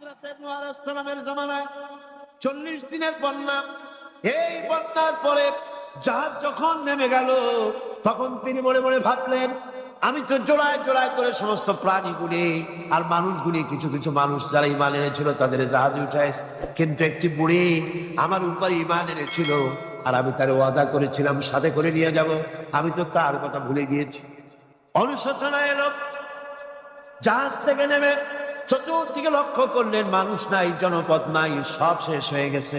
হযরত নূহ আলাইহিস সালামের জামানায় 40 দিনের বন্যা। এই বন্যার পরে জাহাজ যখন নেমে গেল, তখন তিনি মনে মনে ভাবলেন, আমি তো জোড়ায় জোড়ায় করে সমস্ত প্রাণীগুলি আর মানুষগুলি, কিছু কিছু মানুষ যারা ঈমান এনেছিল তাদের জাহাজে উঠায়, কিন্তু একটি বুড়ি আমার উপর ঈমান এনেছিল আর আমি তার ওয়াদা করেছিলাম সাথে করে নিয়ে যাব, আমি তো তার কথা ভুলে গিয়েছি। অনুশোচনা এলো। জাহাজ থেকে নেমে চতুর্দিকে লক্ষ্য করলেন, মানুষ নাই, জনপদ নাই, সব শেষ হয়ে গেছে।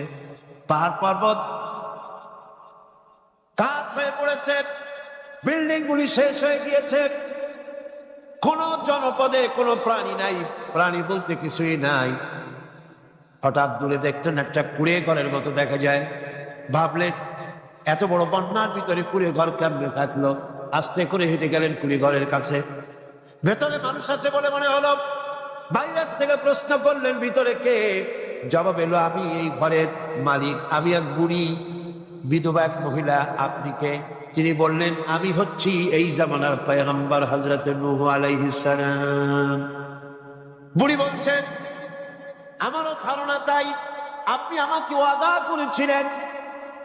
পাহাড় পর্বত কাঠ হয়ে পড়েছে, বিল্ডিং গুলি শেষ হয়ে গিয়েছে, কোন জনপদে কোনো প্রাণী নাই, প্রাণী বলতে কিছুই নাই। হঠাৎ দূরে দেখতেন একটা কুড়ে ঘরের মতো দেখা যায়। ভাবলেন, এত বড় বন্যার ভিতরে কুড়ে ঘর কেমনে থাকলো? আস্তে করে হেঁটে গেলেন কুড়ে ঘরের কাছে। ভেতরে মানুষ আছে বলে মনে হলো। বাইরের থেকে প্রশ্ন করলেন, ভিতরে কে? জবাব এলো, আমি এই ঘরের মালিক, আমি এক বুড়ি বিধবা এক মহিলা। আপনি কে? তিনি বললেন, আমি হচ্ছি এই জামানার পয়গম্বর হযরত নূহ আলাইহিস সালাম। বুড়ি বলছেন, আমারও ধারণা তাই। আপনি আমাকে ওয়াদা করেছিলেন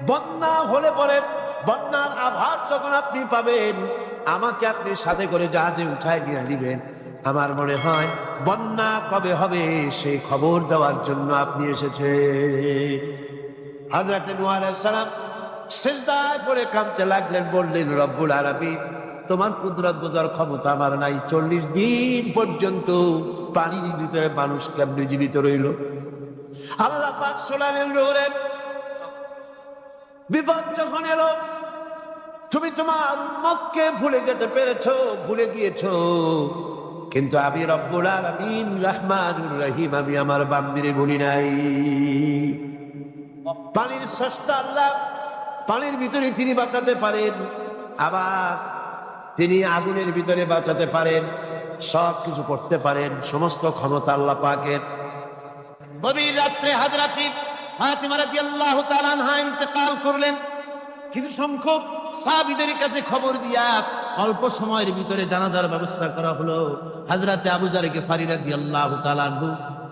বন্যা হলে পরে, বন্যার আভাস যখন আপনি পাবেন, আমাকে আপনি সাথে করে জাহাজে উঠায় নিয়ে দিবেন। আমার মনে হয় বন্যা কবে হবে সেই খবর দেওয়ার জন্য আপনি এসেছেন। হযরত নূহ আলাইহিস সালাম সিজদায় পড়ে কাঁদতে লাগলেন, বললেন, রব্বুল আলামিন, তোমার কুদরত বোঝার ক্ষমতা আমার নাই। 40 দিন পর্যন্ত পানির ভিতরে মানুষ কেমনে জীবিত রইল? আল্লাহ পাক শোনালেন, নূরের বিপদ যখন এলো, তুমি তোমার উম্মতকে ভুলে যেতে পেরেছো, ভুলে গিয়েছো, কিন্তু আমি রব্বুল আলামিন রহমানুর রহিম, আমি আমার বান্দিরে ভুলি নাই। পানির স্রষ্টা আল্লাহ, পানির ভিতরে তিনি বাঁচাতে পারেন, আবার তিনি আগুনের ভিতরে বাঁচাতে পারেন, সব কিছু করতে পারেন, সমস্ত ক্ষমতা আল্লাহ পাকের। গভীর রাত্রে হযরত ফাতিমা রাদিয়াল্লাহু তাআলা আনহা ইন্তেকাল করলেন। কিছু সংখ্যক সাহাবীদের কাছে খবর দিয়া অল্প সময়ের ভিতরে জানাজার ব্যবস্থা করা হলো। হযরত আবু যর গিফারী রাদিয়াল্লাহু তাআলা আনহু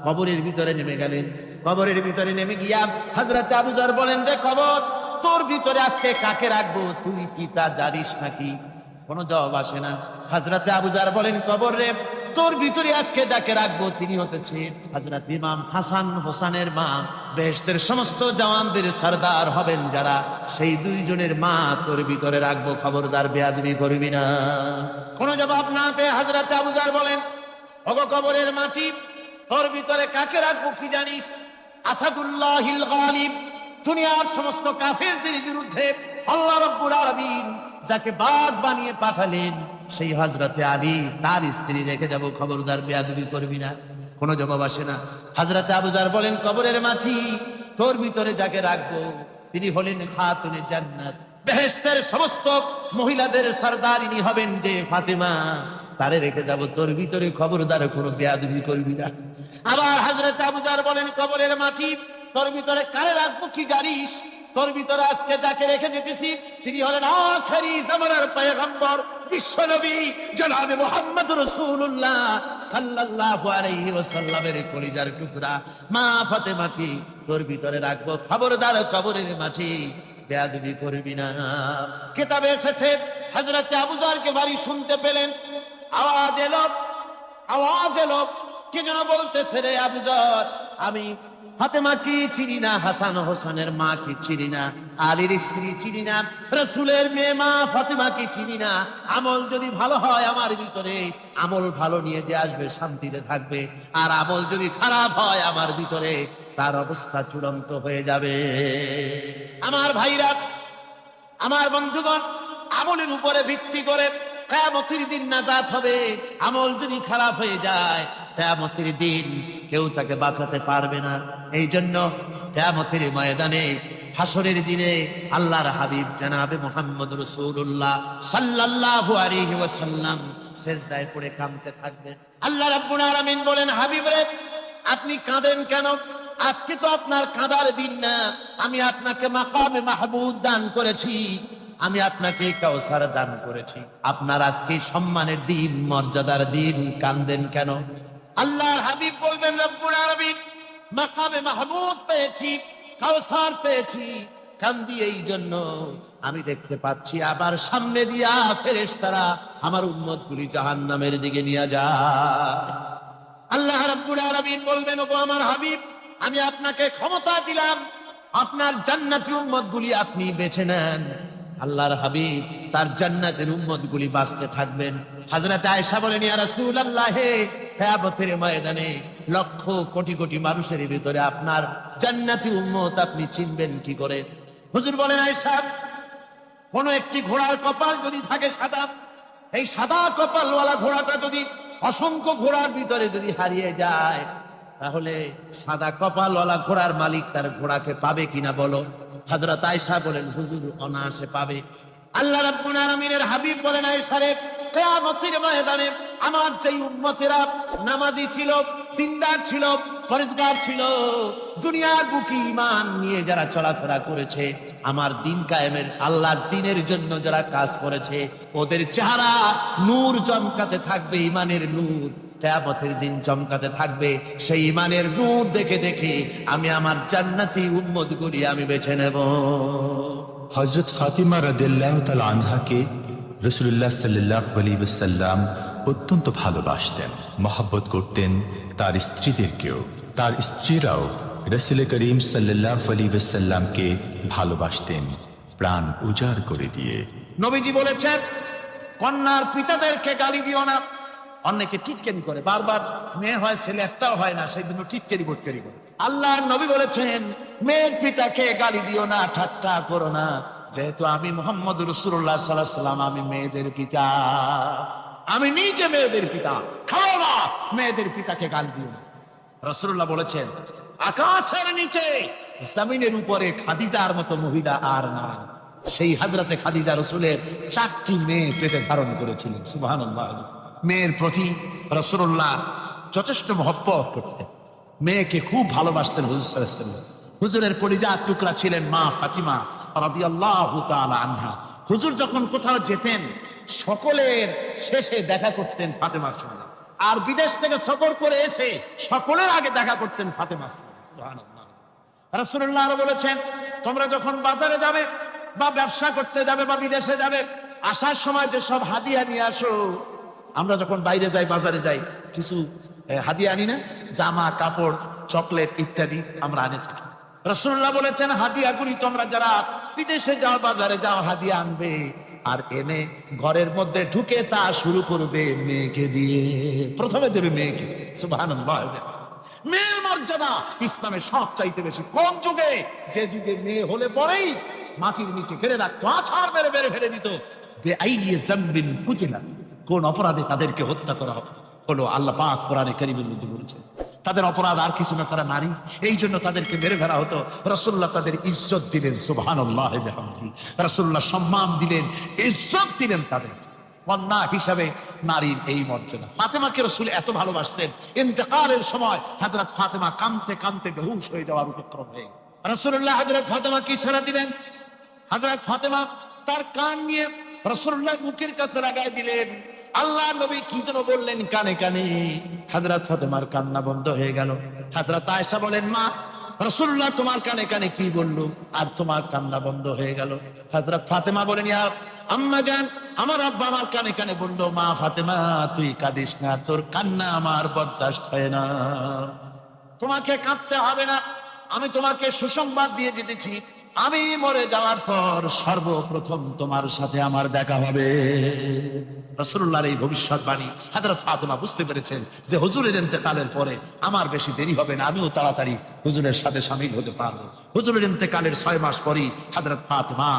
কবরের ভিতরে নেমে গেলেন। কবরের ভিতরে নেমে গিয়া হযরত আবু যর বলেন, রে কবর, তোর ভিতরে আজকে কাকে রাখবো? তুই কি তা জানিস নাকি? কোনো জবাব আসে না। হযরত আবু যর বলেন, কবর রে, তোর ভিতরে আজকে ডাকে রাখবো, তিনি হতেছে হযরত ইমাম হাসান হোসেনের মা, বেহেশতের সমস্ত জওয়ানদের সরদার হবেন যারা, সেই দুইজনের মা তোর ভিতরে রাখবো, খবরদার বেয়াদবি করবি না। কোনো জবাব না পেয়ে হযরত আবু যর বলেন, ওগো কবরের মাটি, তোর ভিতরে কাকে রাখবো কি জানিস? আসাদুল্লাহিল গালিব, দুনিয়ার সমস্ত কাফেরদের বিরুদ্ধে আল্লাহ রাব্বুল আলামিন যাকে বাদ বানিয়ে পাঠালেন, সেই হযরতে আলী, তার স্ত্রী রেখে যাব, খবরদার বেয়াদবি করবি না। কোনো জবাব আসে না। হযরতে আবু যর বলেন, কবরের মাটি, তোর ভিতরে যাকে রাখবো তিনি হলেন খাতুনে জান্নাত, বেহেশতের সমস্ত মহিলাদের সরদারিনী হবেন যে ফাতেমা, তারে রেখে যাব, তোর ভিতরে খবরদার কোনো বেয়াদবি করবি না। আবার হযরতে আবু যর বলেন, কবরের মাটি, তোর ভিতরে কারে রাখবো কি জানিস? তোর ভিতরে আজকে যাকে রেখে যেতেছি তিনি হলেন আখেরি জামানার পয়গম্বর, বিশ্বনবী জনাবে মুহাম্মদ রাসূলুল্লাহ সাল্লাল্লাহু আলাইহি ওয়াসাল্লামের কলিজার টুকরা মা ফাতেমাকে তোর ভিতরে রাখবো, খবরদার কবরের মাটি বেয়াদবি করবি না। কিতাবে এসেছে, হযরত আবু যরকে বাড়ি শুনতে পেলেন, আওয়াজ এলো, আওয়াজ এলো, কে যেন বলতেছে, রে আবু যর, আমি ফাতেমা কি চিনি না, হাসান হোসেনের মা কি চিনি না, আলীর স্ত্রী চিনি না, রাসূলের মেয়ে মা ফাতেমা কি চিনি না। আমল যদি ভালো হয় আমার ভিতরে, আমল ভালো নিয়ে যে আসবে শান্তিতে থাকবে, আর আমল যদি খারাপ হয় আমার ভিতরে, তার অবস্থা চূড়ান্ত হয়ে যাবে। আমার ভাইরা, আমার বন্ধুগণ, আমলের উপরে ভিত্তি করে কিয়ামতের দিন নাজাত হবে। আমল যদি খারাপ হয়ে যায়, কিয়ামতের দিন কেউ তাকে বাঁচাতে পারবে না। এই জন্য কিয়ামতের ময়দানে, হাসরের দিনে আল্লাহর হাবিব জনাবে মুহাম্মদ রাসূলুল্লাহ সাল্লাল্লাহু আলাইহি ওয়াসাল্লাম সিজদায় পড়ে কাঁদতে থাকবেন। আল্লাহ রাব্বুল আলামিন বলেন, হাবিব রে, আপনি কাঁদেন কেন? আজকে তো আপনার কাঁদার দিন না, আমি আপনাকে মাকামে মাহমুদ দান করেছি, আমি আপনাকে কাউসার দান করেছি, আপনার আজকে সম্মানের দিন, মর্যাদার দিন, কাঁদেন কেন? আল্লাহর হাবিব বলবেন রব্বুল আলামিন মাকামে মাহমুদ পেয়েছি, কাউসার পেয়েছি, কান্দি এই জন্য আমি দেখতে পাচ্ছি আবার সামনে দিয়া ফেরেশতারা আমার উম্মতগুলি জাহান্নামের দিকে নিয়ে যায়। আল্লাহ রাব্বুল আলামিন বলবেন, ওগো আমার হাবিব, আমি আপনাকে ক্ষমতা দিলাম, আপনার জান্নাতি উম্মতগুলি আপনি বেছে নেন। আল্লাহর হাবিব তার জান্নাতের উম্মতগুলি বাঁচতে থাকবেন। হযরত আয়েশা বলেন, ইয়া রাসূলুল্লাহ, কিয়ামতের ময়দানে লক্ষ কোটি কোটি মানুষের ভিতরে আপনার জান্নাতি উম্মত আপনি চিনবেন কি করে? হুজুর বলেন, আয়েশা, কোন একটি ঘোড়ার কপাল যদি থাকে সাদা, এই সাদা কপালওয়ালা ঘোড়াটা যদি অসংখ্য ঘোড়ার ভিতরে যদি হারিয়ে যায়, তাহলে সাদা কপালওয়ালা ঘোড়ার মালিক তার ঘোড়াকে পাবে কিনা বলো? হযরত আয়েশা বলেন, হুজুর অনায়াসে পাবে। আল্লাহ রাব্বুল আলামিনের হাবিব বলেন, আয়েশা রে, কিয়ামতের ময়দানে আমার যেই উম্মতেরা নামাজি ছিল, দিনদার ছিল, পরেজগার ছিল, দুনিয়ার বুকে ঈমান নিয়ে যারা চলাফেরা করেছে, আমার দিন কায়েমের আল্লাহর দ্বীনের জন্য যারা কাজ করেছে, ওদের চেহারা নূর চমকাতে থাকবে, ঈমানের নূর কিয়ামতের দিন চমকাতে থাকবে। সেই ঈমানের নূর দেখে দেখে আমি আমার জান্নাতি উম্মতগুলি আমি বেছে নেব। হযরত ফাতিমা রাদিয়াল্লাহু তাআলা আনহাকে রাসূলুল্লাহ সাল্লাল্লাহু আলাইহি ওয়াসাল্লাম অত্যন্ত ভালোবাসতেন, মহব্বত করতেন তার স্ত্রীদেরকেও। তার স্ত্রীরাও রাসূল করিম সাল্লাল্লাহু আলাইহি ওয়াসাল্লামকে ভালোবাসতেন প্রাণ উজাড় করে দিয়ে। নবীজি বলেছেন, কন্যার পিতাদেরকে গালি দিও না। অনেকে টিটকারি করে, বারবার মেয়ে হয় ছেলে একটাও হয় না, সেই জন্য টিটকারি বটকারি করে। আল্লাহ নবী বলেছেন, মেয়ের পিতাকে গালি দিও না, ঠাট্টা করো না, যেহেতু আমি মুহাম্মদ রাসূলুল্লাহ সাল্লাল্লাহু আলাইহি ওয়াসাল্লাম, আমি মেয়েদের পিতা, আমি নিজে মেয়েদের পিতা। খাও না, মেয়েদের পিতাকে গালি দিও না। রাসূলুল্লাহ বলেছেন, আকাশের নিচে জমিনের উপরে খাদিজার মতো মহিলা আর নাই। সেই হযরতে খাদিজা রাসূলের 4টি মেয়ে পেটে ধারণ করেছিলেন। সুবহানাল্লাহ। মেয়ের প্রতি রাসূলুল্লাহ যথেষ্ট মহব্বত করতেন, মেয়েকে খুব ভালোবাসতেন হুজুর সাল্লাল্লাহু আলাইহি ওয়াসাল্লাম। হুজুরের কলিজার টুকরা ছিলেন মা ফাতিমা রাদিয়াল্লাহু তাআলা আনহা। হুজুর যখন কোথাও যেতেন, সকলের শেষে দেখা করতেন ফাতেমার সঙ্গে, আর বিদেশ থেকে সফর করে এসে সকলের আগে দেখা করতেন ফাতেমার সঙ্গে। সুবহানাল্লাহ। রাসূলুল্লাহ আরো বলেছেন, তোমরা যখন বাজারে যাবে বা ব্যবসা করতে যাবে বা বিদেশে যাবে, আসার সময় যে সব হাদিয়া নিয়ে আসো। আমরা যখন বাইরে যাই, বাজারে যাই, কিছু হাদিয়া আনি না? জামা, কাপড়, চকলেট ইত্যাদি আমরা আনে থাকি। রাসূলুল্লাহ বলেছেন, হাদিয়াগুলি তোমরা যারা বিদেশে যাও, বাজারে যাও, হাদিয়া আনবে, আর এনে ঘরের মধ্যে ঢুকে তা শুরু করবে মেয়েকে দিয়ে। প্রথমে দেবে মেয়েকে। সুবহানাল্লাহ। মেয়ের মর্যাদা ইসলামে সব চাইতে বেশি। কোন যুগে? যে যুগে মেয়ে হলে পরেই মাটির নিচে ঘেরে রাখতো, আছাড় মেরে মেরে ফেলে দিত। বেআইনি যামবিন কুতিলা, কোন অপরাধে তাদেরকে হত্যা করা হবে হলো আল্লাহ পাক কোরআনে কারীমের মধ্যে বলেছেন। তাদের অপরাধ আর কিছু না, তারা নারী, এই জন্য তাদেরকে মেরে ফেলা হতো। রাসূলুল্লাহ তাদের ইজ্জত দিলেন। সুবহানাল্লাহ বিহামদিহি। রাসূলুল্লাহ সম্মান দিলেন, ইজ্জত দিলেন তাদের। কন্যা হিসাবে নারীর এই মর্যাদা। ফাতেমাকে রাসূল এত ভালোবাসতেন, ইন্তেকালের সময় হযরত ফাতেমা কাঁদতে কাঁদতে বেহুশ হয়ে যাওয়ার উপক্রম হয়ে গেল। রাসূলুল্লাহ হযরত ফাতেমাকে ইশারা দিলেন। হযরত ফাতেমা তার কান নিয়ে রাসূলুল্লাহ মুখের কাছে লাগায় দিলেন। আল্লাহ নবী কি যেন বললেন কানে কানে, হযরত ফাতেমার কান্না বন্ধ হয়ে গেল। হযরত আয়েশা বলেন, মা, রাসূলুল্লাহ তোমার কানে কানে কি বললো আর তোমার কান্না বন্ধ হয়ে গেল? হযরত ফাতেমা বলেন, ইয়া আম্মা জান, আমার আব্বা আমার কানে কানে বললো, মা ফাতেমা তুই কাঁদিস না, তোর কান্না আমার বরদাস্ত হয় না, তোমাকে কাঁদতে হবে না। আমি তোমাকে সুসংবাদ দিয়ে যেতেছি, আমি মরে যাওয়ার পর সর্বপ্রথম তোমার সাথে আমার দেখা হবে। রাসূলুল্লাহর এই ভবিষ্যৎবাণী হযরত ফাতেমা বুঝতে পেরেছেন যে হুজুরের ইন্তেকালের পরে আমার বেশি দেরি হবে না, আমিও তাড়াতাড়ি হুজুরের সাথে শামিল হতে পারবো। হুজুরের ইন্তেকালের 6 মাস পরেই হযরত ফাতেমা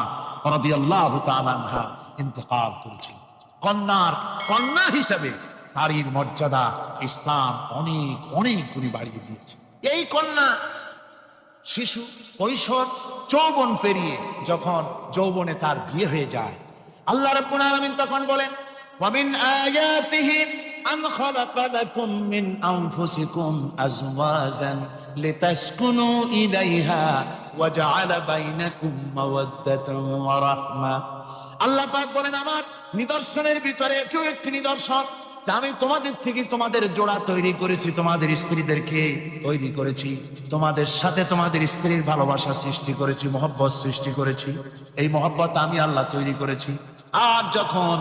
রাদিয়াল্লাহু তাআলা আনহা ইন্তেকাল করেছেন। কন্যা হিসেবে নারীর মর্যাদা ইসলাম অনেক অনেক গুণে বাড়িয়ে দিয়েছে। এই কন্যা শিশু, কৈশোর, যৌবন পেরিয়ে যখন যৌবনে তার বিয়ে হয়ে যায়, আল্লাহ রাব্বুল আলামিন তখন বলেন, ওয়া মিন আয়াতিহি আন খালাকা লাকুম মিন আনফুসিকুম আজওয়াজান লিতাসকুনু ইলাইহা ওয়া জাআলা বাইনাকুম মাওয়াদ্দাতান ওয়া রাহমা। আল্লাহ পাক বলেন, আমার নিদর্শনের ভিতরে কেউ একটি নিদর্শন, আমি তোমাদের থেকে তোমাদের জোড়া তৈরি করেছি, তোমাদের স্ত্রীদেরকে তৈরি করেছি, তোমাদের সাথে তোমাদের স্ত্রীর ভালোবাসা সৃষ্টি করেছি, মহব্বত সৃষ্টি করেছি। এই মহব্বত আমি আল্লাহ তৈরি করেছি। আর যখন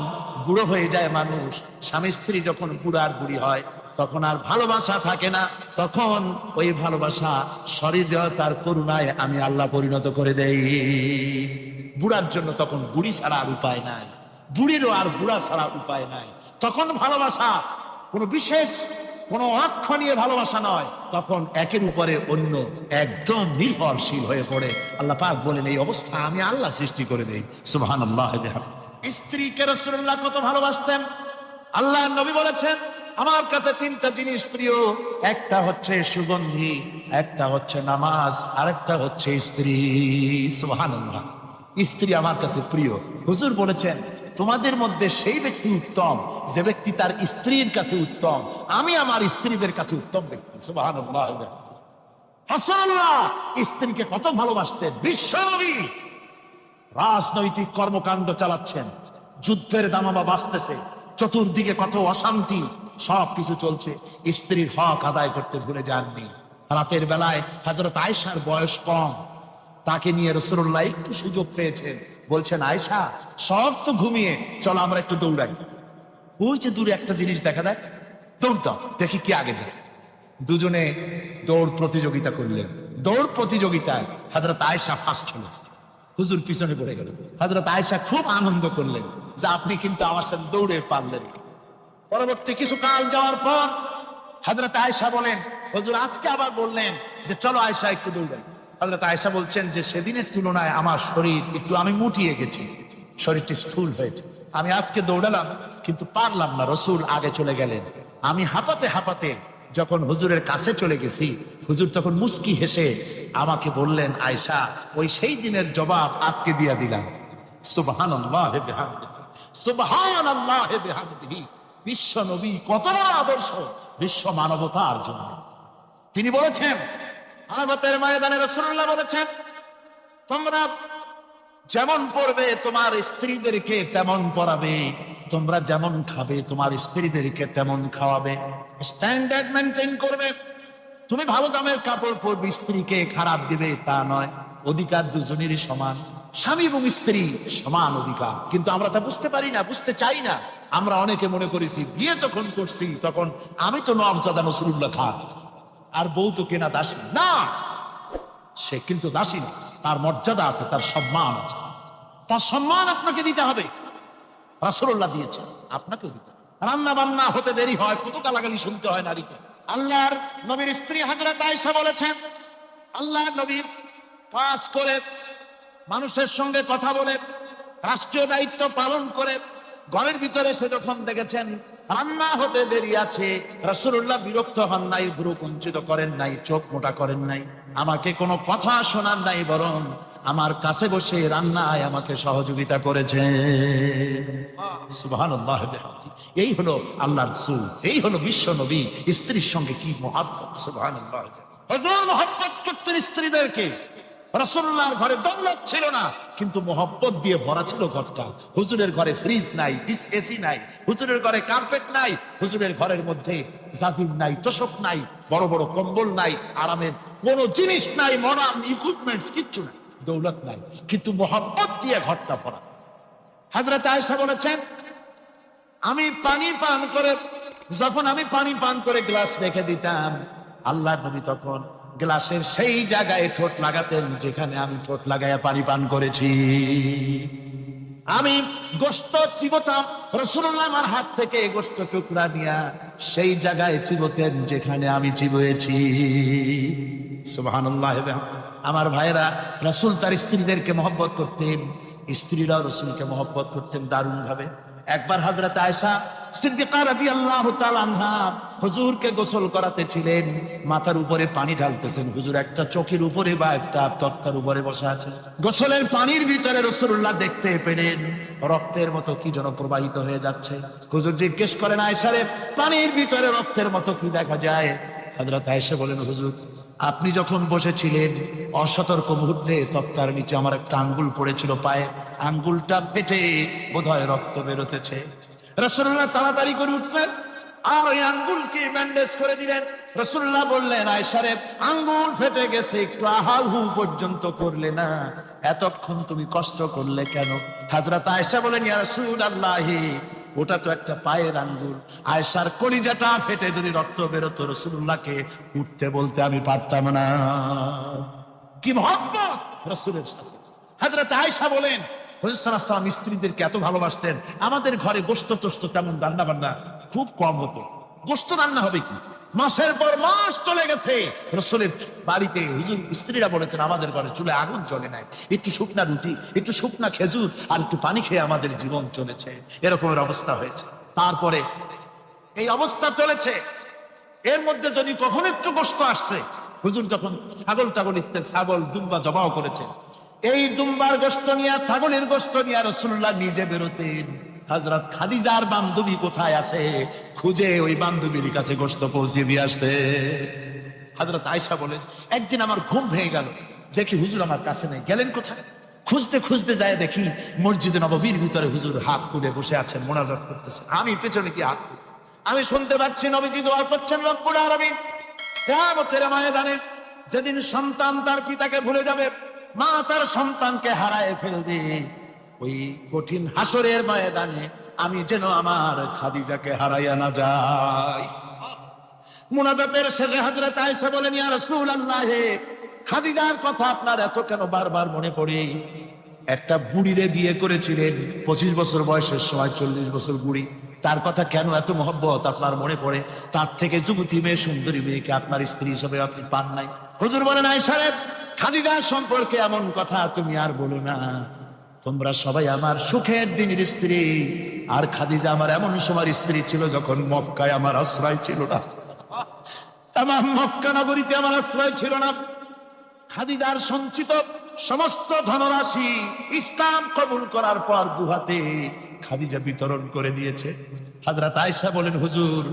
বুড়ো হয়ে যায় মানুষ, স্বামী স্ত্রী যখন বুড়ার বুড়ি হয়, তখন আর ভালোবাসা থাকে না, তখন ওই ভালোবাসা সহৃদয়তার করুণায় আমি আল্লাহ পরিণত করে দেই। বুড়ার জন্য তখন বুড়ি ছাড়া আর উপায় নাই, বুড়িরও আর বুড়া ছাড়া উপায় নাই। তখন ভালোবাসা কোনো বিশেষ কোনো অক্ষ নিয়ে ভালোবাসা নয়, তখন একের উপরে অন্য একদম নির্ভরশীল হয়ে পড়ে। আল্লাহ পাক বলেন এই অবস্থা আমি আল্লাহ সৃষ্টি করে দেই। সুবহানাল্লাহ। স্ত্রীকে রাসূলুল্লাহ কত ভালোবাসতেন। আল্লাহ নবী বলেছেন আমার কাছে তিনটা জিনিস প্রিয়, একটা হচ্ছে সুগন্ধি, একটা হচ্ছে নামাজ, আরেকটা হচ্ছে স্ত্রী। সুবহানাল্লাহ। স্ত্রী আমার কাছে প্রিয়। হুজুর বলেছেন তোমাদের মধ্যে সেই ব্যক্তি উত্তম যে ব্যক্তি তার স্ত্রীর কাছে উত্তম। আমি আমার স্ত্রীদের কাছে উত্তম ব্যক্তি। সুবহানাল্লাহ। রাসূলুল্লাহ স্ত্রীকে কত ভালোবাসতেন। বিশ্বনবী রাজনৈতিক কর্মকাণ্ড চালাচ্ছেন, যুদ্ধের দামামা বাজতেছে, চতুর্দিকে কত অশান্তি, সবকিছু চলছে, স্ত্রীর হক আদায় করতে ভুলে যাননি। রাতের বেলায় হযরত আয়েশার বয়স কম, তাকে নিয়ে রাসূলুল্লাহ একটু সুযোগ পেয়েছেন, বলছেন আয়েশা সব তো ঘুমিয়ে, চলো আমরা একটু দৌড়াই। ওই যে দূরে একটা জিনিস দেখা যায়, দৌড় দাও দেখি কি আগে যায়। দুজনে দৌড় প্রতিযোগিতা করলেন। দৌড় প্রতিযোগিতায় হযরত আয়েশা ফার্স্ট হলেন, হুজুর পিছনে পড়ে গেল। হযরত আয়েশা খুব আনন্দ করলেন যে আপনি কিন্তু আমার সাথে দৌড়ে পারলেন। পরবর্তী কিছু কাল যাওয়ার পর হযরত আয়েশা বলেন হুজুর আজকে আবার বললেন যে চলো আয়েশা একটু দৌড়াই। হযরত আয়েশা বলছেন যে সেদিনের তুলনায় আমার শরীর একটু আমি মুটিয়ে গেছি, শরীরটি স্থূল হয়েছে, আমি আজকে দৌড়ালাম কিন্তু পারলাম না, রাসূল আগে চলে গেলেন। আমি হাঁপাতে হাঁপাতে যখন হুজুরের কাছে চলে গেছি, হুজুর তখন মুস্কি হেসে আমাকে বললেন আয়েশা ওই সেই দিনের জবাব আজকে দিয়া দিলাম। সুবহানাল্লাহ বিহামদিহি, সুবহানাল্লাহ বিহামদিহি। বিশ্ব নবী কত বড় আদর্শ বিশ্ব মানবতার জন্য। তিনি বলেছেন আরাফাতের ময়দানে রাসূলুল্লাহ বলেছেন তোমরা যেমন পড়বে তোমার স্ত্রীদেরকে তেমন পড়াবে, তোমরা যেমন খাবে তোমার স্ত্রীদেরকে তেমন খাওয়াবে, স্ট্যান্ডার্ড মেনটেন করবে। তুমি ভালো দামের কাপড় পরবে, স্ত্রীকে খারাপ দিবে তা নয়। অধিকার দুজনেরই সমান, স্বামী এবং স্ত্রী সমান অধিকার। কিন্তু আমরা তা বুঝতে পারি না, বুঝতে চাই না। আমরা অনেকে মনে করেছি বিয়ে যখন করছি তখন আমি তো নওয়াবজাদা নসরুল্লাহ খান আর বউ তো কেনা দাসী না, সে কিন্তু দাসী না, তার মর্যাদা আছে, তার সম্মান আছে, তার সম্মান আপনাকে দিতে হবে। রাসূলুল্লাহ দিয়েছেন, আপনাকেও দিতে হবে। রান্না বান্না হতে দেরি হয়, কত গালাগালি শুনতে হয় নারীকে। আল্লাহর নবীর স্ত্রী হযরত আয়েশা বলেছেন আল্লাহর নবীর কাজ করে, মানুষের সঙ্গে কথা বলে, রাষ্ট্রীয় দায়িত্ব পালন করে ঘরের ভিতরে সে যখন দেখেছেন রান্না হতে দেরি আছে, রাসূলুল্লাহ বিরক্ত হন নাই, ভ্রু কুঞ্চিত করেন নাই, চোখ মোটা করেন নাই, আমাকে কোনো কথা শোনান নাই, বরং আমার কাছে বসে রান্নায় আমাকে সহযোগিতা করেছে। সুবহানাল্লাহ। এই হলো আল্লাহর রাসূল, এই হলো বিশ্ব নবী। স্ত্রীর সঙ্গে কি মহব্বত! সুবহানাল্লাহ। হুজুর মহব্বত করতেন স্ত্রীদেরকে। রাসূলুল্লাহর ঘরে দৌলত ছিল না, কিন্তু মহব্বত দিয়ে ভরা ছিল ঘরটা। হুজুরের ঘরে ফ্রিজ নাই, এসি নাই, হুজুরের ঘরে কার্পেট নাই, হুজুরের ঘরের মধ্যে জাজিম নাই, তোশক নাই, বড় বড় কম্বল নাই, আরামের কোন জিনিস নাই, মডার্ন ইকুইপমেন্টস কিচ্ছু নাই, দৌলত নাই, কিন্তু মহব্বত দিয়ে ঘরটা ভরা। হযরত আয়েশা বলেছেন আমি পানি পান করে, যখন আমি পানি পান করে গ্লাস রেখে দিতাম, আল্লাহর নবী তখন গ্লাসের সেই জায়গায় ঠোঁট লাগাতেন যেখানে আমি ঠোঁট লাগাইয়া পানি পান করেছি। আমি গোশত চিবোতাম, রাসূলুল্লাহ আমার হাত থেকে গোশত টুকরা নিয়া সেই জায়গায় চিবোতেন যেখানে আমি চিবুয়েছি। সুবহানাল্লাহ। আমার ভাইরা, রাসূল তার স্ত্রীদেরকে মহব্বত করতেন, স্ত্রীরাও রাসূলকে মহব্বত করতেন দারুণ ভাবে। একবার হযরত আয়েশা সিদ্দিকা রাদিয়াল্লাহু তাআলা আনহা হুজুরকে গোসল করাতে ছিলেন, মাথার উপরে পানি ঢালতেছেন, হুজুর একটা চৌকির উপরে বা একটা তক্তার উপরে বসে আছে। গোসলের পানির ভিতরে রাসূলুল্লাহ দেখতে পেলেন রক্তের মতো কি যেন প্রবাহিত হয়ে যাচ্ছে। হুজুর জিজ্ঞেস করেন আয়েশারে পানির ভিতরে রক্তের মতো কি দেখা যায়? হযরত আয়েশা বলেন হুজুর আপনি যখন বসেছিলেন অসতর্ক মুহূর্তে তক্তার নিচে আমার একটা আঙ্গুল পড়েছিল পায়ে, আঙ্গুলটা ফেটে বোধহয় রক্ত বেরোতেছে। রাসূলুল্লাহ তাড়াতাড়ি করে উঠলেন, আর ওই আঙ্গুলকে ব্যান্ডেজ করে দিলেন। রাসূলুল্লাহ বললেন, আয়েশা রে, আঙ্গুল ফেটে গেছে, একটু আহাহু পর্যন্ত করলে না, এতক্ষণ তুমি কষ্ট করলে কেন? হযরত আয়েশা বলেন, ইয়া রাসূলুল্লাহ, ওটা তো একটা পায়ের আঙ্গুল। আয়েশার কলিজাটা ফেটে যদি রক্ত বেরোতো, রাসূলুল্লাহকে উঠতে বলতে আমি পারতাম না। কি মহব্বত রাসূলের সাথে। হযরত আয়েশা বলেন, হুজুর সাল্লাল্লাহু আলাইহি ওয়াসাল্লাম স্ত্রীদেরকে এত ভালোবাসতেন, আমাদের ঘরে গোশত টোস্ত তেমন রান্না বান্না খুব কম হতো। গোশত রান্না হবে কি, মাসের পর মাস চলে গেছে রাসূলের বাড়িতে, হুজুর স্ত্রীরা বলেছেন আমাদের ঘরে চুলে আগুন জ্বলে নাই, একটু শুকনা রুটি, একটু শুকনা খেজুর আর একটু পানি খেয়ে আমাদের জীবন চলেছে। এরকমের অবস্থা হয়েছে। তারপরে এই অবস্থা চলেছে, এর মধ্যে যদি কখনো একটু কষ্ট আসছে, হুজুর যখন ছাগল টাগল ইত্যাদি ছাগল দুম্বা জবাও করেছেন, এই দুম্বার গোশত নিয়ে, ছাগলের গোশত নিয়ে রাসূলুল্লাহ নিজে বেরোতেন। হযরত খাদিজার বান্ধবী কোথায় আছে খুঁজে ওই বান্ধবীর কাছে গোশত পৌঁছে দিয়ে আসতে। হযরত আয়েশা বলেন, একদিন আমার ঘুম ভেঙে গেল, দেখি হুজুর আমার কাছে নেই, গেলেন কোথায়? খুঁজতে খুঁজতে যায় দেখি মসজিদে নববীর ভিতরে হুজুর হাত তুলে বসে আছেন, মোনাজাত করতেছেন। আমি পেছনে কি হাত তুলি, আমি শুনতে পাচ্ছি নবীজি দোয়া করছেন, রব্বুল আলামিন কিয়ামতের ময়দানে যেদিন সন্তান তার পিতাকে ভুলে যাবে, মা তার সন্তানকে হারায় ফেলবে, ওই কঠিন হাসরের ময়দানে আমি যেন আমার খাদিজাকে হারাইয়া না যাই। মুনাজাতের শেষে হযরত আয়েশা বলেন, ইয়া রাসূলুল্লাহ, খাদিজার কথা আপনার এত কেন বারবার মনে পড়ে? একটা বুড়িরে বিয়ে করেছিলেন 25 বছর বয়সের সময়, 40 বছর বুড়ি, তার কথা কেন এত মহব্বত আপনার মনে পড়ে? তার থেকে যুবতী মেয়ে, সুন্দরী মেয়েকে আপনার স্ত্রী হিসেবে আপনি পান নাই? হুজুর বলেন, আয়েশা রে, খাদিজা সম্পর্কে এমন কথা তুমি আর বলো না। তোমরা সবাই আমার সুখের দিনের স্ত্রী, আর খাদিজা আমার এমন সময় স্ত্রী ছিল যখন মক্কায় আমার আশ্রয় ছিল না, তামাম মক্কা নগরীতে আমার আশ্রয় ছিল না। খাদিজার সঞ্চিত সমস্ত ধনরাশি ইসলাম কবুল করার পর দুহাতে খাদিজা বিতরণ করে দিয়েছে। হযরত আয়েশা বলেন, হুজুর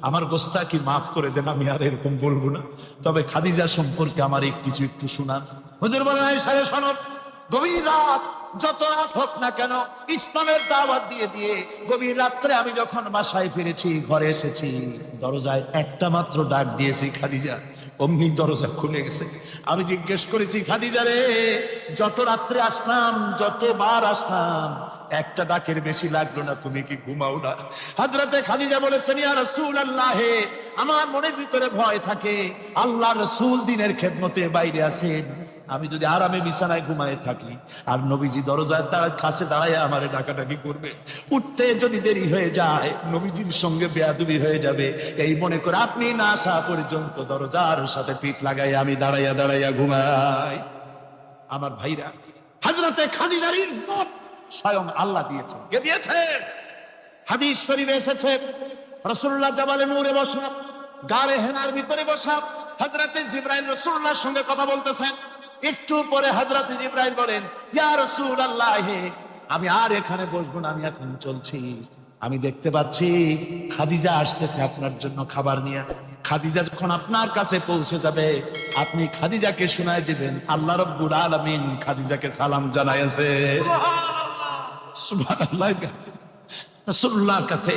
আমার গোস্তাকি মাফ করে দেন, আমি আর এরকম বলবো না, তবে খাদিজা সম্পর্কে আমার কিছু একটু শোনান। হুজুর বলেন, আয়েশা রে শোনো, গভীর রাত, যত রাত হোক না কেন, ইসলামের দাওয়াত দিয়ে দিয়ে গভীর রাত্রে আমি যখন বাসায় ফিরেছি, ঘরে এসেছি, দরজায় একটা মাত্র ডাক দিয়েছি, খাদিজা, অমনি দরজা খুলে গেছে। আমি জিজ্ঞেস করেছি, খাদিজা রে, যত রাত্রে আসলাম, যতবার আসলাম, একটা ডাকের বেশি লাগলো না, তুমি কি ঘুমাও না? হযরতে খাদিজা বলেছেন, ইয়া রাসূলুল্লাহ, আমার মনের ভিতরে ভয় থাকে, আল্লাহর রাসূল দিনের খেদমতে বাইরে আছেন, আমি যদি আরামে বিছানায় ঘুমায় থাকি আর নবীজি দরজায় তার কাছে দাঁড়ায় আমারে ডাকাডাকি করবে, উঠতে যদি দেরি হয়ে যায় নবীজির সঙ্গে বেয়াদবি হয়ে যাবে, এই মনে করে আপনি না আসা পর্যন্ত দরজার সাথে পিঠ লাগাই আমি দাঁড়াইয়া দাঁড়াইয়া ঘুমাই। আমার ভাইরা, হযরতে খাদিজার ইজ্জত স্বয়ং আল্লাহ দিয়েছেন। কে দিয়েছে? হাদিস শরীফে এসেছে, রাসূলুল্লাহ জাবালে নূরে বসা, গারে হেনার ভিতরে বসা, হযরতে জিবরাইল রাসূলুল্লাহর সঙ্গে কথা বলতেছেন। একটু পরে হযরতে জিবরাইল বলেন, ইয়া রাসূলুল্লাহ, আমি আর এখানে বসবো না, আমি এখন চলছি। আমি দেখতে পাচ্ছি খাদিজা আসতেছে আপনার জন্য খাবার নিয়ে। খাদিজা যখন আপনার কাছে পৌঁছে যাবে, আপনি খাদিজাকে শোনায় দিবেন আল্লাহ রাব্বুল আলামিন খাদিজাকে সালাম জানাইছে। সুবহানাল্লাহ। রাসূলুল্লাহর কাছে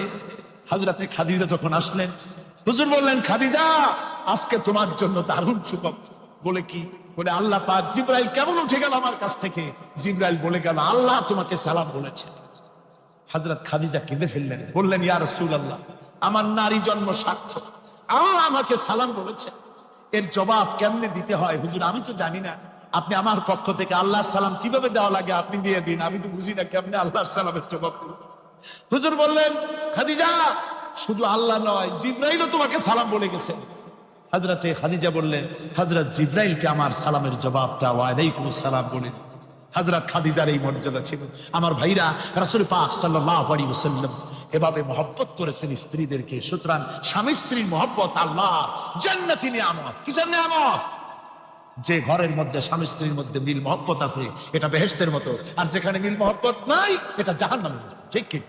হযরতে খাদিজা যখন আসলেন, হুজুর বললেন, খাদিজা, আজকে তোমার জন্য দারুণ সুখবর। বলে কি? বলে আল্লাহ পাক, জিবরাইল কেমন উঠে গেল আমার কাছ থেকে, জিবরাইল বলে গেল আল্লাহ তোমাকে সালাম বলেছে। হযরত খাদিজা কেঁদে ফেললেন, বললেন, ইয়া রাসূলুল্লাহ, আমার নারী জন্ম সার্থক, আল্লাহ আমাকে সালাম বলেছে, এর জবাব কেমনে দিতে হয় হুজুর আমি তো জানি না, আপনি আমার পক্ষ থেকে আল্লাহর সালাম কিভাবে দেওয়া লাগে আপনি দিয়ে দিন, আমি তো বুঝি না কেমনে আল্লাহর সালামের জবাব দেব। হুজুর বললেন, খাদিজা, শুধু আল্লাহ নয়, জিবরাইলও তোমাকে সালাম বলে গেছে। হযরতে খাদিজা বললেন, হযরত জিবরাইলকে আমার সালামের জবাবটা ওয়ালাইকুম আসসালাম বলে। হযরত খাদিজার এই মর্যাদা ছিল। আমার ভাইরা, রাসূল পাক সাল্লাল্লাহু আলাইহি ওয়াসাল্লাম এভাবে মহব্বত করেছেন স্ত্রীদেরকে। সুতরাং স্বামী স্ত্রীর মহব্বত আল্লাহ জান্নাতি নিয়ামত। কিসের নিয়ামত? যে ঘরের মধ্যে স্বামী স্ত্রীর মধ্যে মিল মহব্বত আছে, এটা বেহেশতের মতো, আর যেখানে মিল মহব্বত নাই, এটা জাহান্নামের মতো। ঠিক কি?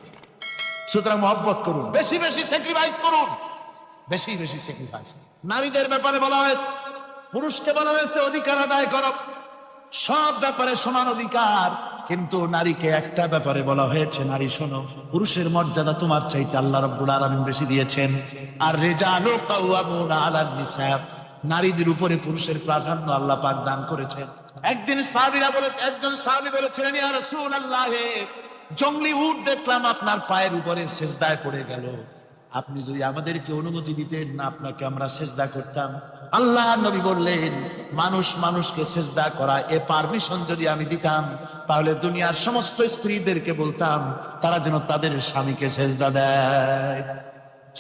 সুতরাং মহব্বত করুন, বেশি বেশি স্যাক্রিফাইস করুন, বেশি বেশি স্যাক্রিফাইস। নারীদের ব্যাপারে বলা হয়েছে, পুরুষকে বলা হয়েছে অধিকার আদায় করো, সব ব্যাপারে সমান অধিকার। কিন্তু নারীকে একটা ব্যাপারে বলা হয়েছে, নারী শোনো, পুরুষের মর্যাদা তোমার চাইতে আল্লাহ রাব্বুল আলামিন বেশি দিয়েছেন। আর রিজালু কাওয়ামুনা আলান নিসা, নারীদের উপরে পুরুষের প্রাধান্য আল্লাহ পাক দান করেছেন। একজন সাহাবী বলেছিলেন, ইয়া রাসূলুল্লাহ, জংলি উট দেখলাম আপনার পায়ের উপরে সেজদায় পড়ে গেল, আপনি যদি আমাদেরকে অনুমতি দিতেন না, আপনাকে আমরা সেজদা করতাম। আল্লাহ নবী বললেন, মানুষ মানুষকে সেজদা করা এ পারমিশন যদি আমি দিতাম, তাহলে দুনিয়ার সমস্ত স্ত্রীদেরকে বলতাম তারা যেন তাদের স্বামীকে সেজদা দেয়।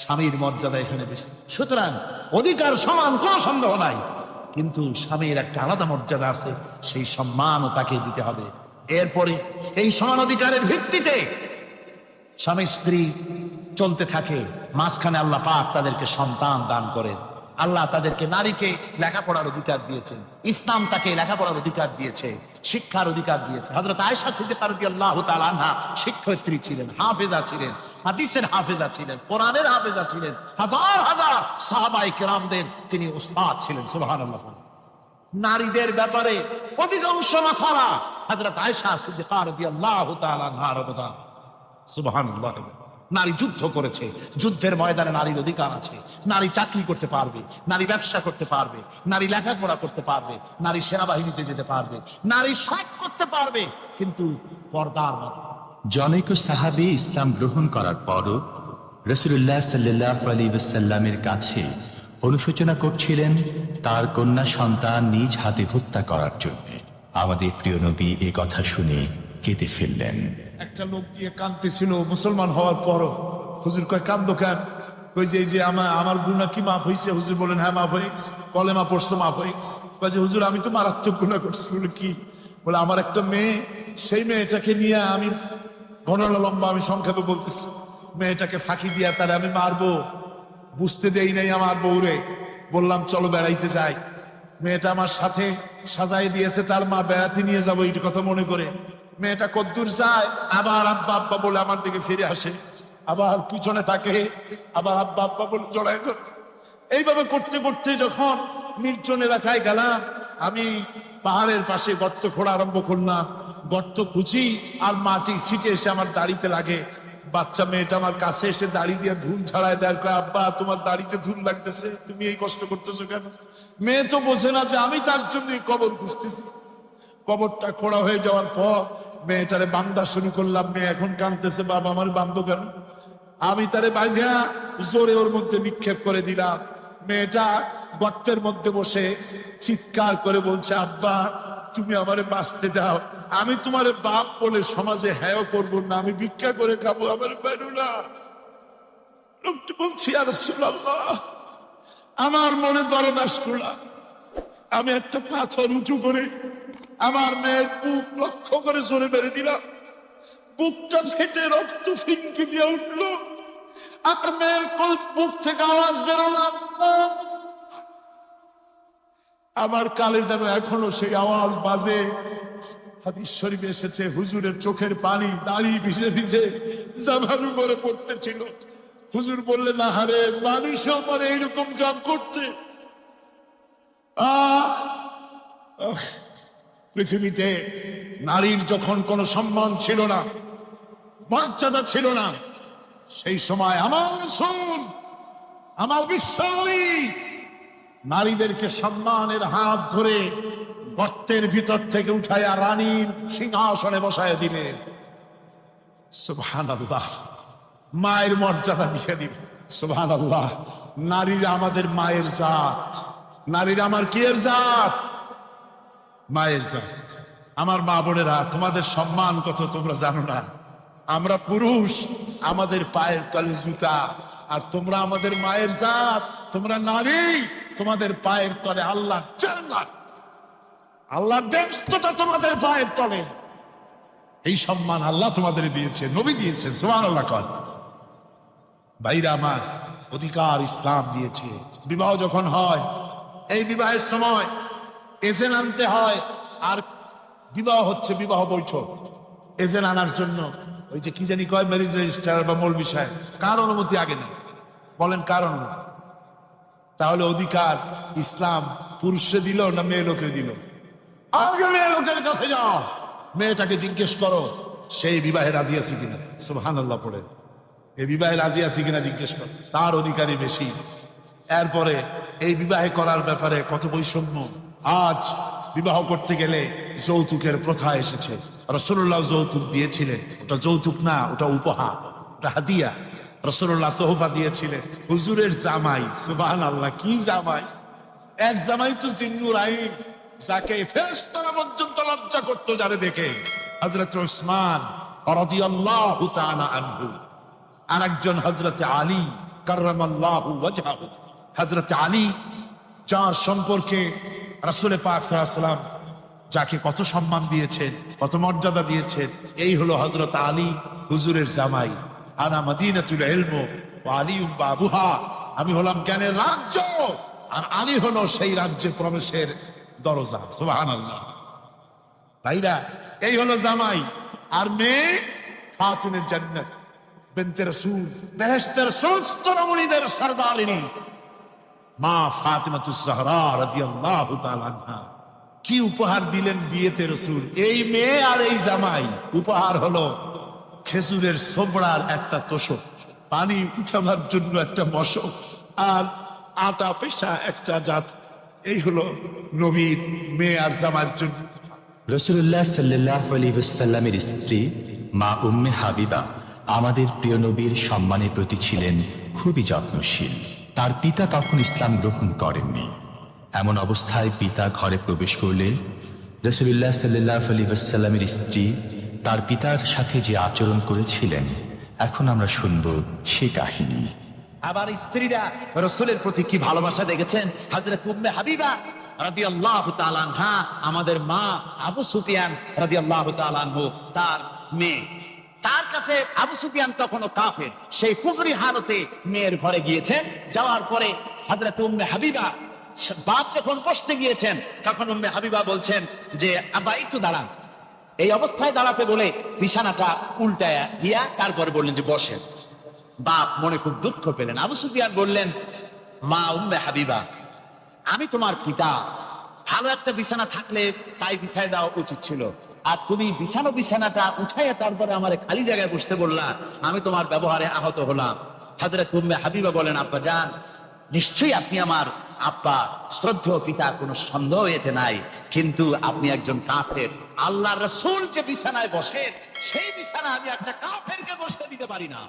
স্বামীর মর্যাদা এখানে বেশি। সুতরাং অধিকার সমান, কোনো সন্দেহ নাই, কিন্তু স্বামীর একটা আলাদা মর্যাদা আছে, সেই সম্মানও তাকে দিতে হবে। এরপরে এই সমান অধিকারের ভিত্তিতে স্বামী স্ত্রী চলতে থাকে, মাঝখানে আল্লাহ পাক তাদেরকে সন্তান দান করেন। আল্লাহ তাদেরকে, নারীকে লেখাপড়ার অধিকার দিয়েছেন, ইসলাম তাকে লেখাপড়ার অধিকার দিয়েছে, শিক্ষার অধিকার দিয়েছে। হযরত আয়েশা সিদ্দিকা রাদিয়াল্লাহু তাআলা আনহা শিক্ষয়িত্রী ছিলেন, হাফেজা ছিলেন, হাদিসের হাফেজা ছিলেন, কোরআনের হাফেজা ছিলেন, হাজার হাজার সাহাবায়ে কেরামদের তিনি উস্তাদ ছিলেন। সুবহানাল্লাহ। নারীদের ব্যাপারে অধিকাংশ মাথারা হযরত আয়েশা সিদ্দিকা রাদিয়াল্লাহু তাআলা আনহার অবদান। সুবহানাল্লাহ। নারী যুদ্ধ করেছে, যুদ্ধের ময়দানে নারীর অধিকার আছে। নারী চাকরি করতে পারবে, নারী ব্যবসা করতে পারবে, নারী লেখাপড়া করতে পারবে, নারী সেনাবাহিনীতে যেতে পারবে, নারী সব করতে পারবে, কিন্তু পর্দার মধ্যে। জনৈক সাহাবী ইসলাম গ্রহণ করার পরও রাসূলুল্লাহ সাল্লাল্লাহু আলাইহি ওয়াসাল্লামের কাছে অনুশোচনা করছিলেন তার কন্যা সন্তান নিজ হাতে হত্যা করার জন্য। আমাদের প্রিয় নবী এ কথা শুনে কেঁদে ফেললেন। একটা লোক দিয়ে কাঁদতেছিল মুসলমান হওয়ার পরও। হুজুর কয় কান্দো কেন? কই যে এই যে আমার গুনাহ কি মাফ হয়েছে? হুজুর বলেন হ্যাঁ মাফ হয়ে গেছে। কলেমা পড়ছো মাফ হয়ে গেছে। কয় যে হুজুর আমি তো মারাত্মক গুনাহ করছি। বলে কি? বলে আমার একটা মেয়ে, সেই মেয়েটাকে নিয়ে আমি, ঘটনা লম্বা, আমি সংক্ষেপে বলতেছি, মেয়েটাকে ফাঁকি দিয়া তারে আমি মারবো, বুঝতে দেই নাই আমার বউরে। বললাম চলো বেড়াইতে যাই। মেয়েটা আমার সাথে সাজাই দিয়েছে, তার মা বেড়াতে নিয়ে যাবো এই কথা মনে করে। মেয়েটা কদ্দূর যায়, আবার আব্বা আব্বা বলে আমার দিকে ফিরে আসে, আবার পিছনে থাকে, আবার আব্বা আব্বা বলে জড়াই ধরে। এইভাবে করতে করতে যখন নির্জন এলাকায় গেলাম, আমি পাহাড়ের পাশে গর্ত খোঁড়া আরম্ভ করলাম। গর্ত খুঁজি আর মাটি ছিটে এসে আমার দাড়িতে লাগে। বাচ্চা মেয়েটা আমার কাছে এসে দাড়ি দিয়ে ধুল ছাড়ায় দেয়, কয় আব্বা তোমার দাড়িতে ধুল লাগতেছে, তুমি এই কষ্ট করতেছো কেন? মেয়ে তো বোঝে না যে আমি তার জন্য কবর খুঁজতেছি। কবরটা খোঁড়া হয়ে যাওয়ার পর মেয়েটারে বান্দা শুরু করলাম। মেয়ে এখন কাঁদতেছে, বাবা আমার বান্ধব কেন? আমি তারে বাইধা জোরে ওর মধ্যে নিক্ষেপ করে দিলাম। মেয়েটা গর্তের মধ্যে বসে চিৎকার করে বলছে, আব্বা তুমি আমারে বাঁচতে দাও, আমি তোমার বাপ বলে সমাজে হ্যাঁ করবো না, আমি ভিক্ষা করে খাবো, আমার বেরো না। লোকটি বলছি, ইয়া রাসূলুল্লাহ, আমার মনে দরদ আসলো। আমি একটা পাথর উঁচু করে আমার মেয়ের বুক লক্ষ্য করে জোরে মেরে দিলাম। বুকটা ফেটে রক্ত ফিনকি দিয়ে উঠলো। আমার মেয়ের বুক থেকে আওয়াজ বেরোলাম, আমার কালে যেন এখনো সেই আওয়াজ বাজে। হাদিস শরীফে এসেছে, হুজুরের চোখের পানি দাড়ি ভিজে ভিজে জামার উপরে পড়তেছিল। হুজুর বললেন, আহারে মানুষও পারে এইরকম কাম করতে। পৃথিবীতে নারীর যখন কোনো সম্মান ছিল না, মর্যাদা ছিল না, সেই সময় আমার রাসূল, আমার বিশ্বনবী নারীদেরকে সম্মানের হাত ধরে গর্তের ভিতর থেকে উঠাইয়া রানীর সিংহাসনে বসায় দিলেন। সুবহানাল্লাহ। মায়ের মর্যাদা দিয়ে দিবেন। সুবহানাল্লাহ। নারীরা আমাদের মায়ের জাত। নারীরা আমার কি এর জাত? মায়ের জাত। আমার মা বোনেরা, তোমাদের সম্মান কত তোমরা জানো না। আমরা পুরুষ, আমাদের পায়ের তলে জুতা, আর তোমরা আমাদের মায়ের জাত। তোমরা নারী, তোমাদের পায়ের তলে আল্লাহ জান্নাত, আল্লাহ দেবস্তটা তোমাদের পায়ের তলে। এই সম্মান আল্লাহ তোমাদের দিয়েছে, নবী দিয়েছে। সুবহানাল্লাহ। কর ভাইরা আমার, অধিকার ইসলাম দিয়েছে। বিবাহ যখন হয়, এই বিবাহের সময় এজেন্ট আনতে হয়। আর বিবাহ হচ্ছে বিবাহ বৈঠক। এজেন্ট আনার জন্য ওই যে কি জানি কয়, ম্যারেজ রেজিস্ট্রার বা মৌলবি সাহেব, কার অনুমতি আগে নেই? বলেন কার অনুমতি? তাহলে অধিকার ইসলাম পুরুষে দিল না মেয়ে লোকে দিল? আগে মেয়ে লোকের কাছে যাও, মেয়েটাকে জিজ্ঞেস করো সেই বিবাহে রাজি আছে কিনা। সুবহানাল্লাহ পড়ে এই বিবাহে রাজি আছে কিনা জিজ্ঞেস করো, তার অধিকারী বেশি। এরপরে এই বিবাহে করার ব্যাপারে কত বৈষম্য। আজ বিবাহ করতে গেলে যৌতুকের প্রথা এসেছে। রাসূলুল্লাহ যৌতুক দিয়েছিলেন, ওটা যৌতুক না, ওটা উপহার, ওটা হাদিয়া। রাসূলুল্লাহ তোহফা দিয়েছিলেন হুজুরের জামাই। সুবহানাল্লাহ, কি জামাই! এক জামাই তো জিন্নুর আইন, যাকে ফেরেশতারা পর্যন্ত লজ্জা করতো যারে দেখে, হযরত উসমান রাদিয়াল্লাহু তাআলা আনহু। আর একজন হযরত আলী কাররামাল্লাহু ওয়াজহাহু। হযরত আলী, যার সম্পর্কে রাসূল পাক সাল্লাল্লাহু আলাইহি ওয়াসাল্লাম যাকে কত সম্মান দিয়েছেন, কত মর্যাদা দিয়েছেন, এই হলো হযরত আলী হুজুরের জামাই। আনা মদিনাতুল ইলম ওয়া আলিউম বাবুহা, আমি হলাম জ্ঞানের রাজ্য, আর আলী হলো সেই রাজ্যে প্রবেশের দরজা। সুবহানাল্লাহ। ভাইরা, এই হলো জামাই। আর মেয়ে খাতুনের জান্নাত বিনতে রাসূল, বেহেশতের সমস্ত রমণীদের সরদারিনী মা ফাতিমাতুজ জাহরা রাদিয়াল্লাহু তাআলা আনহা। কি উপহার দিলেন বিয়েতে রাসূল! এই মেয়ে আর এই জামাই। উপহার হলো খেজুরের ছোবড়ার একটা তোষক, পানি উঠাবার জন্য একটা মশক, আর আটা পেশা একটা জাত। এই হলো নবীর মেয়ে আর জামাইয়ের জন্য। রাসূলুল্লাহ সাল্লাল্লাহু আলাইহি ওয়াসাল্লামের স্ত্রী মা উম্মে হাবিবা আমাদের প্রিয় নবীর সম্মানের প্রতি ছিলেন খুবই যত্নশীল। তার পিতা তখন ইসলাম গ্রহণ করেননি। এমন অবস্থায় পিতা ঘরে প্রবেশ করলে রাসূলুল্লাহ সাল্লাল্লাহু আলাইহি ওয়াসাল্লামের স্ত্রী তার পিতার সাথে যে আচরণ করেছিলেন, এখন আমরা শুনব সে কাহিনী। আবার স্ত্রীরা রাসূলের প্রতি কি ভালোবাসা দেখেছেন। হযরত উম্মে হাবিবা রাদিয়াল্লাহু তাআলা আনহা, আমাদের মা আবু সুফিয়ান রাদিয়াল্লাহু তাআলা আনহু, তার মেয়ে। তার কাছে আবু সুফিয়ান তখনও কাফের, সেই কুফরি হালতে মেয়ের ঘরে গিয়েছেন। যাওয়ার পরে হযরত উম্মে হাবিবা বাপ যখন বসতে গিয়েছেন, তখন উম্মে হাবিবা বলছেন যে আব্বা একটু দাঁড়ান। এই অবস্থায় দাঁড়াতে বলে বিছানাটা উল্টায়া দিয়া তারপরে বললেন যে বসেন। বাপ মনে খুব দুঃখ পেলেন। আবু সুফিয়ান বললেন, মা উম্মে হাবিবা, আমি তোমার পিতা, ভালো একটা বিছানা থাকলে তাই বিছায় দেওয়া উচিত ছিল। আর তুমি বিছানাটা উঠাইয়া তারপরে আমার খালি জায়গায় বসতে বললা, আমি তোমার ব্যবহারে আহত হলাম। হযরত উম্মে হাবিবা বলেন, আব্বা জান, নিশ্চয়ই আপনি আমার আব্বা, শ্রদ্ধেয় পিতা, কোনো সন্দেহ এতে নাই। কিন্তু আপনি একজন কাফের। আল্লাহর রাসূল যে বিছানায় বসেন, সেই বিছানা আমি একটা কাফেরকে বসতে দিতে পারি না।